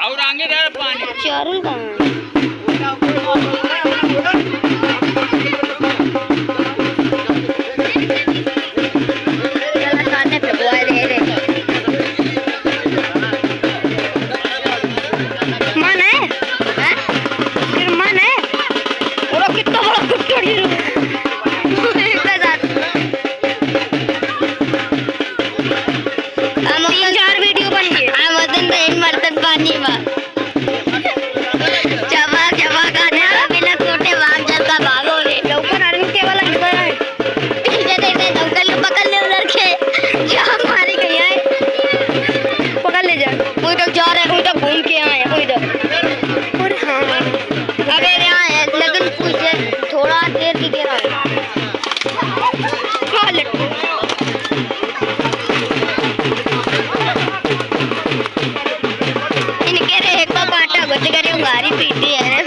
और आगे दे पानी चारुल कहाँ घूम के आए इधर। और हाँ अरे यहाँ है लेकिन कुछ थोड़ा देर की गिरा है। इनके रे एक कांटा घुस गए गाड़ी पीटी है।